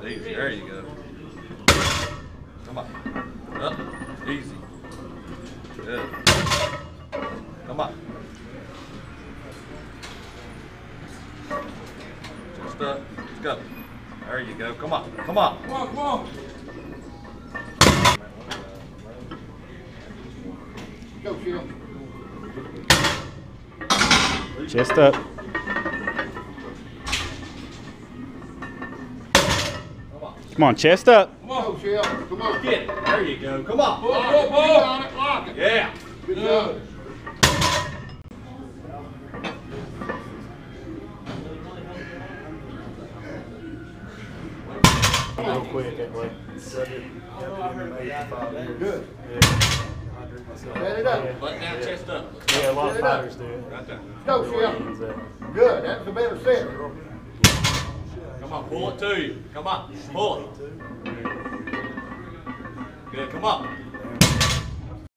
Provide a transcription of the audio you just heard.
Easy. There you go. Come on. Up. Easy. Good. Come on. Just up. Let's go. There you go. Come on. Come on. Come on, come on. Go, Phil. Chest up. Come on, chest up. Come on, Phil. Come on. Get it. There you go. Come on. Pull, pull, pull. On it, lock it. Yeah. Good job. Real quick that way. Good. Set it up. Butt down, chest up. Yeah, a lot of Set it up. fighters do it. Right there. Go, Phil. Good. That's a better set. Come on. Pull it to you. Come on. Pull it. Good. Come on.